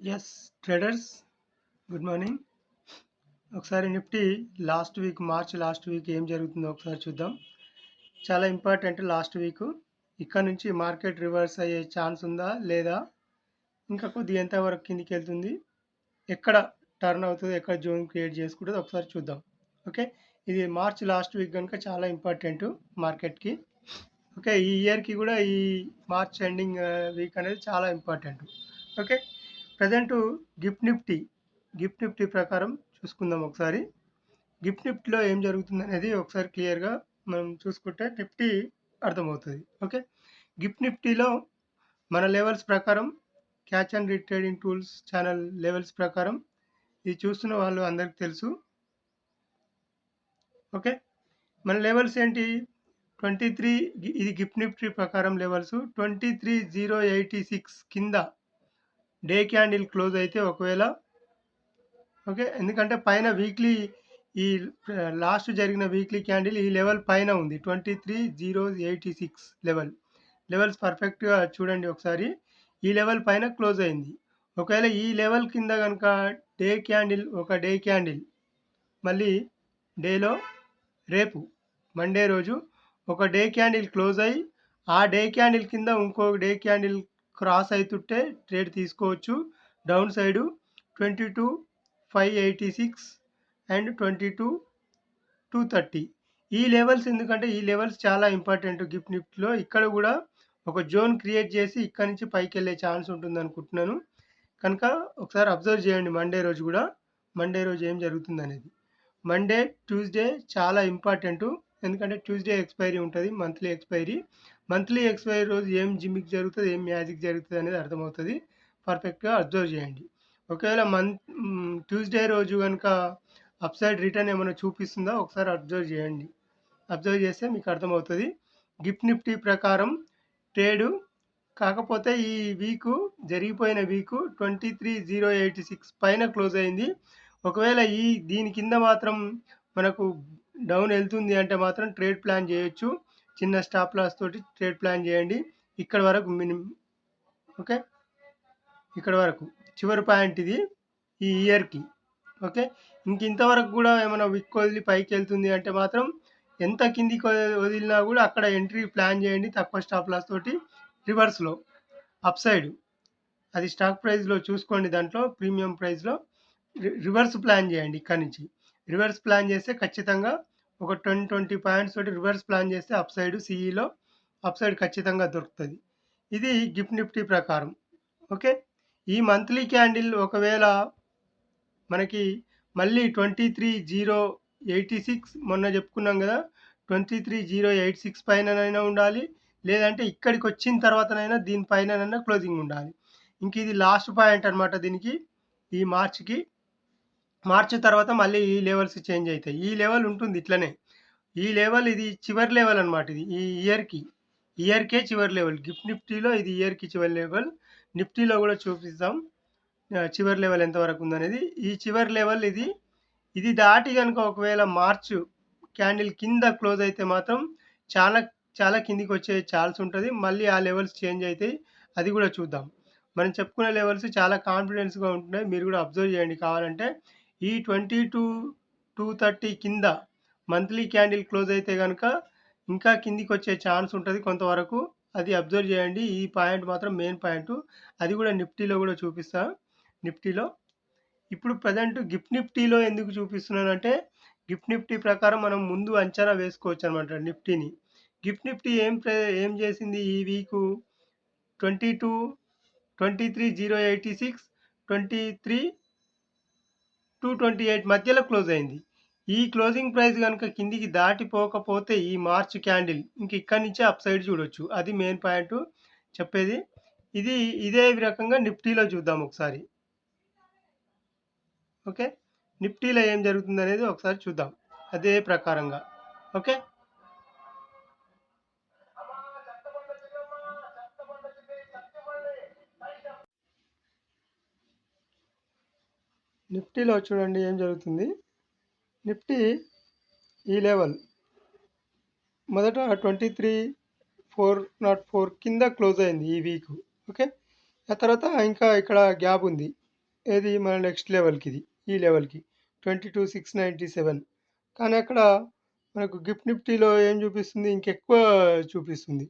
Yes traders good morning. ఒకసారి Nifty last week ఏం జరుగుతుందో ఒకసారి చూద్దాం. చాలా ఇంపార్టెంట్ లాస్ట్ వీక్. ఇక్కడ నుంచి మార్కెట్ రివర్స్ అయ్యే ఛాన్స్ ఉందా లేదా, ఇంకా కొద్దిగా ఎంతవరకు కిందికి వెళ్తుంది, ఎక్కడ టర్న్ అవుతుంది, ఎక్కడ జోన్ క్రియేట్ చేసుకుంటుంది ఒకసారి చూద్దాం. ఓకే, ఇది మార్చ్ లాస్ట్ వీక్ కనుక చాలా ఇంపార్టెంట్ మార్కెట్కి. ఓకే, ఈ ఇయర్కి కూడా ఈ మార్చ్ ఎండింగ్ వీక్ అనేది చాలా important. Okay, present gift Nifty ప్రకారం చూసుకుందాం ఒకసారి. గిఫ్ట్ నిఫ్టీలో ఏం జరుగుతుంది అనేది ఒకసారి క్లియర్గా మనం చూసుకుంటే నిఫ్టీ అర్థమవుతుంది. ఓకే, గిఫ్ట్ నిఫ్టీలో మన లెవెల్స్ ప్రకారం catch and read trading tools channel levels ప్రకారం ఇది చూస్తున్న వాళ్ళు అందరికి తెలుసు. ఓకే, మన లెవెల్స్ ఏంటి, 23. ఇది గిఫ్ట్ నిఫ్టీ ప్రకారం లెవెల్స్ 23,086 కింద డే క్యాండిల్ క్లోజ్ అయితే ఒకవేళ, ఓకే, ఎందుకంటే పైన వీక్లీ ఈ లాస్ట్ జరిగిన వీక్లీ క్యాండిల్ ఈ లెవెల్ పైన ఉంది, 23,086 లెవెల్స్ పర్ఫెక్ట్గా చూడండి ఒకసారి. ఈ లెవెల్ పైన క్లోజ్ అయింది. ఒకవేళ ఈ లెవెల్ కింద కనుక డే క్యాండిల్ మళ్ళీ డేలో రేపు మండే రోజు ఒక డే క్యాండిల్ క్లోజ్ అయ్యి ఆ డే క్యాండిల్ కింద ఇంకో డే క్యాండిల్ క్రాస్ అవుతుంటే ట్రేడ్ తీసుకోవచ్చు. డౌన్ సైడు 22,586 అండ్ 22,230 ఈ లెవెల్స్. ఎందుకంటే ఈ లెవెల్స్ చాలా ఇంపార్టెంట్ గిఫ్ట్ నిఫ్టీలో. ఇక్కడ కూడా ఒక జోన్ క్రియేట్ చేసి ఇక్కడ నుంచి పైకి వెళ్ళే ఛాన్స్ ఉంటుంది అనుకుంటున్నాను. కనుక ఒకసారి అబ్జర్వ్ చేయండి మండే రోజు ఏం జరుగుతుంది అనేది. మండే ట్యూస్డే చాలా ఇంపార్టెంట్, ఎందుకంటే ట్యూస్డే ఎక్స్పైరీ ఉంటుంది, మంత్లీ ఎక్స్పైరీ రోజు ఏం జిమ్మిక్ జరుగుతుంది, ఏం మ్యాజిక్ జరుగుతుంది అనేది అర్థమవుతుంది. పర్ఫెక్ట్గా అబ్జర్వ్ చేయండి. ఒకవేళ ట్యూస్డే రోజు కనుక అప్ సైడ్ రిటర్న్ ఏమైనా చూపిస్తుందా ఒకసారి అబ్జర్వ్ చేస్తే మీకు అర్థమవుతుంది. గిఫ్ట్ నిఫ్టీ ప్రకారం ట్రేడు కాకపోతే ఈ జరిగిపోయిన వీకు 23,086 పైన క్లోజ్ అయింది. ఒకవేళ దీని కింద మాత్రం మనకు డౌన్ వెళ్తుంది అంటే మాత్రం ట్రేడ్ ప్లాన్ చేయొచ్చు. చిన్న స్టాప్ లాస్ తోటి ట్రేడ్ ప్లాన్ చేయండి. ఇక్కడ వరకు ఓకే, ఇక్కడ వరకు చివరి పాయింట్ ఇది ఈ ఇయర్కి. ఓకే, ఇంతవరకు కూడా ఏమైనా విక్ వదిలి పైకి వెళ్తుంది అంటే మాత్రం ఎంత కిందికి వదిలినా కూడా అక్కడ ఎంట్రీ ప్లాన్ చేయండి తక్కువ స్టాప్ లాస్ తోటి. రివర్స్లో అప్ సైడ్ అది స్టాక్ ప్రైస్లో చూసుకోండి, దాంట్లో ప్రీమియం ప్రైస్లో రివర్స్ ప్లాన్ చేయండి. ఇక్కడ నుంచి రివర్స్ ప్లాన్ చేస్తే ఖచ్చితంగా ఒక 20 పాయింట్స్ తోటి రివర్స్ ప్లాన్ చేస్తే అప్ సైడ్ సిఈలో అప్ సైడ్ ఖచ్చితంగా దొరుకుతుంది. ఇది గిఫ్ట్ నిఫ్టీ ప్రకారం. ఓకే, ఈ మంత్లీ క్యాండిల్ ఒకవేళ మనకి మళ్ళీ 23,086 మొన్న చెప్పుకున్నాం కదా, 23,086 పైననైనా ఉండాలి, లేదంటే ఇక్కడికి వచ్చిన తర్వాతనైనా దీనిపైన క్లోజింగ్ ఉండాలి. ఇంక ఇది లాస్ట్ పాయింట్ అనమాట దీనికి. ఈ మార్చి తర్వాత మళ్ళీ ఈ లెవెల్స్ చేంజ్ అవుతాయి. ఈ లెవెల్ ఉంటుంది ఇట్లనే, ఈ లెవెల్ ఇది చివరి లెవెల్ అనమాట. ఇది ఈ ఇయర్కే చివరి లెవెల్. గిఫ్ట్ నిఫ్టీలో ఇది ఇయర్కి చివరి లెవెల్. నిఫ్టీలో కూడా చూపిస్తాం చివరి లెవెల్ ఎంతవరకు ఉందనేది. ఈ చివరి లెవెల్ ఇది దాటి కనుక ఒకవేళ మార్చ్ క్యాండిల్ కింద క్లోజ్ అయితే మాత్రం చాలా చాలా కిందికి వచ్చే ఛాన్స్ ఉంటుంది. మళ్ళీ ఆ లెవెల్స్ చేంజ్ అవుతాయి, అది కూడా చూద్దాం. మనం చెప్పుకునే లెవెల్స్ చాలా కాన్ఫిడెన్స్గా ఉంటున్నాయి, మీరు కూడా అబ్జర్వ్ చేయండి కావాలంటే. ఈ 22,230 కింద మంత్లీ క్యాండిల్ క్లోజ్ అయితే కనుక ఇంకా కిందికి వచ్చే ఛాన్స్ ఉంటుంది కొంతవరకు, అది అబ్జర్వ్ చేయండి. ఈ పాయింట్ మాత్రం మెయిన్ పాయింట్, అది కూడా నిఫ్టీలో కూడా చూపిస్తా. నిఫ్టీలో ఇప్పుడు ప్రజెంట్ గిఫ్ట్ నిఫ్టీలో ఎందుకు చూపిస్తున్నానంటే, గిఫ్ట్ నిఫ్టీ ప్రకారం మనం ముందు అంచనా వేసుకోవచ్చు అనమాట నిఫ్టీని. గిఫ్ట్ నిఫ్టీ ఏం చేసింది ఈ వీకు, 23,086 23,228 మధ్యలో క్లోజ్ అయింది. ఈ క్లోజింగ్ ప్రైస్ కనుక కిందికి దాటిపోకపోతే ఈ మార్చ్ క్యాండిల్ ఇంక ఇక్కడి నుంచే అప్ సైడ్ చూడొచ్చు, అది మెయిన్ పాయింట్ చెప్పేది. ఇదే రకంగా నిఫ్టీలో చూద్దాం ఒకసారి. ఓకే, నిఫ్టీలో ఏం జరుగుతుంది అనేది ఒకసారి చూద్దాం అదే ప్రకారంగా. ఓకే, నిఫ్టీలో చూడండి ఏం జరుగుతుంది. నిఫ్టీ ఈ లెవెల్ మొదట 23,404 కింద క్లోజ్ అయింది ఈ వీక్. ఓకే, ఆ తర్వాత ఇంకా ఇక్కడ గ్యాప్ ఉంది, ఏది మన నెక్స్ట్ లెవెల్‌కి ఇది. ఈ లెవెల్‌కి 22,697. కానీ అక్కడ మనకు గిఫ్ట్ నిఫ్టీలో ఏం చూపిస్తుంది? ఇంకెక్కువ చూపిస్తుంది.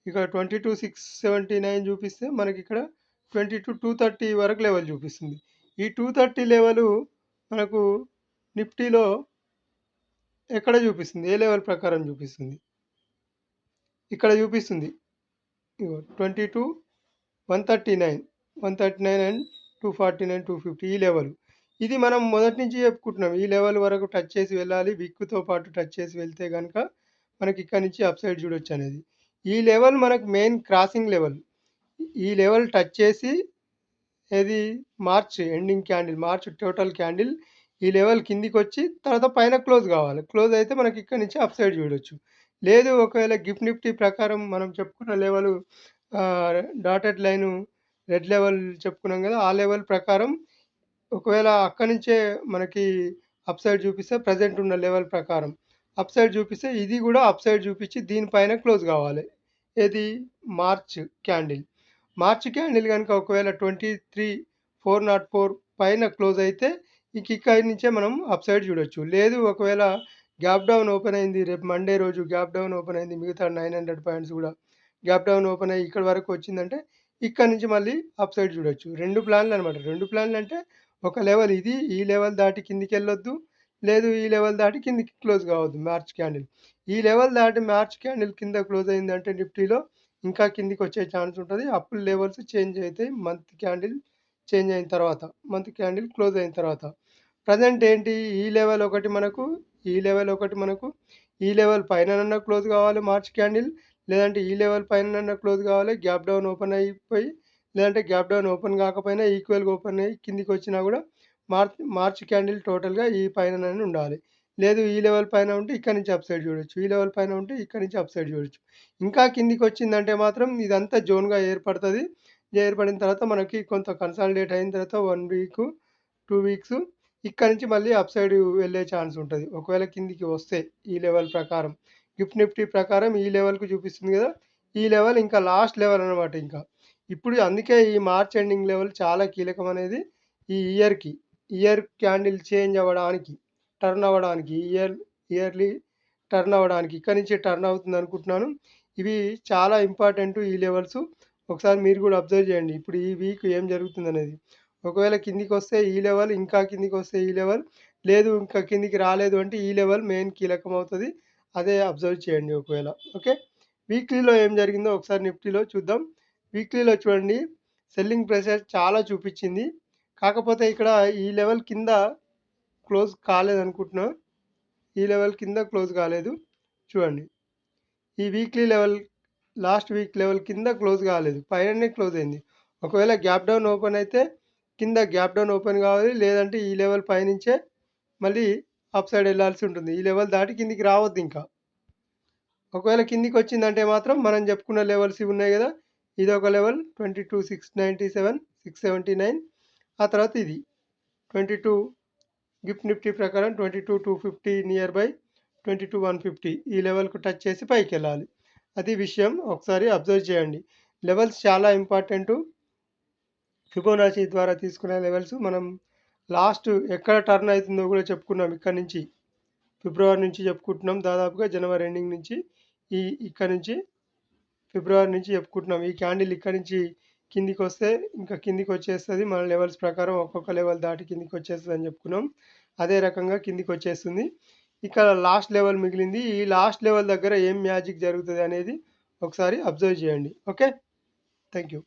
ఇక 22,679 చూపిస్తే మనకిక్కడ 22,230 వరకు లెవెల్ చూపిస్తుంది. ఈ 230 లెవెలు మనకు నిఫ్టీలో ఎక్కడ చూపిస్తుంది? ఏ లెవెల్ ప్రకారం చూపిస్తుంది? ఇక్కడ చూపిస్తుంది. ఇగో 22, 139, 139 అండ్ 249, 250 ఈ లెవెల్. ఇది మనం మొదటి నుంచి చెప్పుకుంటున్నాం. ఈ లెవెల్ వరకు టచ్ చేసి వెళ్ళాలి. విక్‌తో పాటు టచ్ చేసి వెళ్తే గనక మనకి ఇక్కడి నుంచి అప్‌సైడ్ చూడొచ్చనేది. ఈ లెవెల్ మనకు మెయిన్ క్రాసింగ్ లెవెల్. ఈ లెవెల్ టచ్ చేసి ఏది March ending candle, March total candle ఈ లెవెల్ కిందికొచ్చి తర్వాత పైన క్లోజ్ కావాలి. క్లోజ్ అయితే మనకి ఇక్కడి నుంచి అప్‌సైడ్ చూడొచ్చు. లేదు ఒకవేళ గిఫ్ట్ నిఫ్టీ ప్రకారం మనం చెప్పుకున్న level dotted line red level చెప్పుకున్నాం కదా! ఆ లెవెల్ ప్రకారం ఒకవేళ అక్కడి నుంచే మనకి అప్‌సైడ్ చూపిస్తే ప్రెజెంట్ ఉన్న లెవెల్ ప్రకారం అప్‌సైడ్ చూపిస్తే ఇది కూడా అప్‌సైడ్ చూపించి దీనిపైన క్లోజ్ కావాలి. ఏది మార్చ్ క్యాండిల్. మార్చ్ క్యాండిల్ గనుక ఒకవేళ 23,404 పైన క్లోజ్ అయితే ఇక ఇక్కడి నుంచే మనం అప్‌సైడ్ చూడొచ్చు. లేదు ఒకవేళ గ్యాప్ డౌన్ ఓపెన్ అయింది. రేపు మండే రోజు గ్యాప్ డౌన్ ఓపెన్ అయింది. మిగతా 900 పాయింట్స్ కూడా గ్యాప్ డౌన్ ఓపెన్ అయ్యి ఇక్కడి వరకు వచ్చిందంటే ఇక్కడి నుంచి మళ్ళీ అప్‌సైడ్ చూడొచ్చు. 2 ప్లాన్‌లు అనమాట. 2 ప్లాన్‌లు అంటే ఒక లెవెల్ ఇది. ఈ లెవెల్ దాటి కిందికెళ్ళొద్దు. లేదు ఈ లెవెల్ దాటి కిందికి క్లోజ్ కావద్దు మార్చ్ క్యాండిల్. ఈ లెవెల్ దాటి మార్చ్ క్యాండిల్ కింద క్లోజ్ అయిందంటే నిఫ్టీలో ఇంకా కిందికొచ్చే ఛాన్స్ ఉంటది. అప్పుడు లెవెల్స్ చేంజ్ అయితాయి. మంత్ క్యాండిల్ చేంజ్ అయిన తర్వాత. మంత్ క్యాండిల్ క్లోజ్ అయిన తర్వాత. ప్రెజెంట్ ఏంటి? ఈ లెవెల్ ఒకటి మనకు, ఈ లెవెల్ ఒకటి మనకు, ఈ లెవెల్ పైననన్నా క్లోజ్ కావాలి మార్చ్ క్యాండిల్. లేదంటే ఈ లెవెల్ పైననన్నా క్లోజ్ కావాలి. గ్యాప్ డౌన్ ఓపెన్ అయిపోయి లేదంటే గ్యాప్ డౌన్ ఓపెన్ కాకపోయినా ఈక్వల్‌గా ఓపెన్ అయ్యి కిందికొచ్చినా కూడా మార్చ్ క్యాండిల్ టోటల్‌గా ఈ పైననన్నా ఉండాలి. లేదు ఈ లెవెల్ పైన ఉంటే ఇక్కడి నుంచి అప్‌సైడ్ చూడొచ్చు. ఈ లెవెల్ పైన ఉంటే ఇక్కడి నుంచి అప్‌సైడ్ చూడొచ్చు. ఇంకా కిందికొచ్చిందంటే మాత్రం ఇదంతా జోన్‌గా ఏర్పడతది. ఏర్పడిన తర్వాత మనకి కొంత కన్సాలిడేట్ అయిన తర్వాత 1 వీకు, 2 వీక్స్ ఇక్కడి నుంచి మళ్ళీ అప్‌సైడ్ వెళ్ళే ఛాన్స్ ఉంటది. ఒకవేళ కిందికి వస్తే ఈ లెవెల్ ప్రకారం. గిఫ్ట్ నిఫ్టీ ప్రకారం ఈ లెవెల్‌కి చూపిస్తుంది కదా! ఈ లెవెల్ ఇంకా లాస్ట్ లెవెల్ అనమాట ఇంకా. ఇప్పుడు అందుకే ఈ మార్చ్ ఎండింగ్ లెవెల్ చాలా కీలకం అనేది ఈ ఇయర్‌కి. ఇయర్ క్యాండిల్ చేంజ్ అవ్వడానికి, టర్న్ అవ్వడానికి, ఇయర్‌లీ టర్న్ అవ్వడానికి ఇక్కడి నుంచి టర్న్ అవుతుంది అనుకుంటున్నాను. ఇవి చాలా ఇంపార్టెంట్ ఈ లెవెల్స్. ఒకసారి మీరు కూడా అబ్జర్వ్ చేయండి. ఇప్పుడు ఈ వీక్ ఏం జరుగుతుందనేది. ఒకవేళ కిందికొస్తే ఈ లెవెల్, ఇంకా కిందికొస్తే ఈ లెవెల్, లేదు ఇంకా కిందికి రాలేదు అంటే ఈ లెవెల్ మెయిన్ కీలకం అవుతది. అదే అబ్జర్వ్ చేయండి ఒకవేళ. ఓకే. వీక్లీలో ఏం జరిగిందో ఒకసారి నిఫ్టీలో చూద్దాం. వీక్లీలో చూడండి సెల్లింగ్ ప్రెషర్ చాలా చూపిచ్చింది. కాకపోతే ఇక్కడ ఈ లెవెల్ కింద క్లోజ్ కాలేదనుకుంటున్నా. ఈ లెవెల్ కింద క్లోజ్ కాలేదు. చూడండి. ఈ weekly level last week level కింద క్లోజ్ కాలేదు. పైననే క్లోజ్ అయింది. ఒకవేళ గ్యాప్ డౌన్ ఓపెన్ అయితే కింద గ్యాప్ డౌన్ ఓపెన్ కావాలి. లేదంటే ఈ లెవెల్ పైనుంచే మళ్ళీ అప్ సైడ్ వెళ్ళాల్సి ఉంటుంది. ఈ లెవెల్ దాటి కిందికి రావద్దింకా. ఒకవేళ కిందికొచ్చిందంటే మాత్రం మనం చెప్పుకున్న లెవెల్స్ ఇవి ఉన్నాయి గదా! ఇదొక లెవెల్ 22,697, 679 ఆ తర్వాత ఇది 22 గిఫ్ట్ నిఫ్టీ ప్రకారం 22,250 నియర్ బై 22,150 ఈ లెవెల్‌కు టచ్ చేసి పైకెళ్ళాలి. అది విషయం. ఒకసారి అబ్జర్వ్ చేయండి. లెవెల్స్ చాలా ఇంపార్టెంటు. ఫిబొనాచి ద్వారా తీసుకునే లెవెల్స్ మనం లాస్ట్ ఎక్కడ టర్న్ అయితుందో కూడా చెప్పుకున్నాం ఇక్కడి నుంచి. ఫిబ్రవరి నుంచి చెప్పుకుంటున్నాం దాదాపుగా జనవరి ఎండింగ్ నుంచి ఇక్కడి నుంచి ఫిబ్రవరి నుంచి చెప్పుకుంటున్నాం. ఈ క్యాండిల్ ఇక్కడి నుంచి కిందికొస్తే ఇంకా కిందికొచ్చేస్తది. మన లెవెల్స్ ప్రకారం ఒక్కొక్క లెవెల్ దాటి కిందికొచ్చేస్తదని చెప్పుకున్నాం. అదే రకంగా కిందికొచ్చేస్తుంది. ఇక్కడ లాస్ట్ లెవెల్ మిగిలింది. ఈ లాస్ట్ లెవెల్ దగ్గర ఏం మ్యాజిక్ జరుగుతది అనేది ఒకసారి అబ్జర్వ్ చేయండి. ఓకే. Thank you.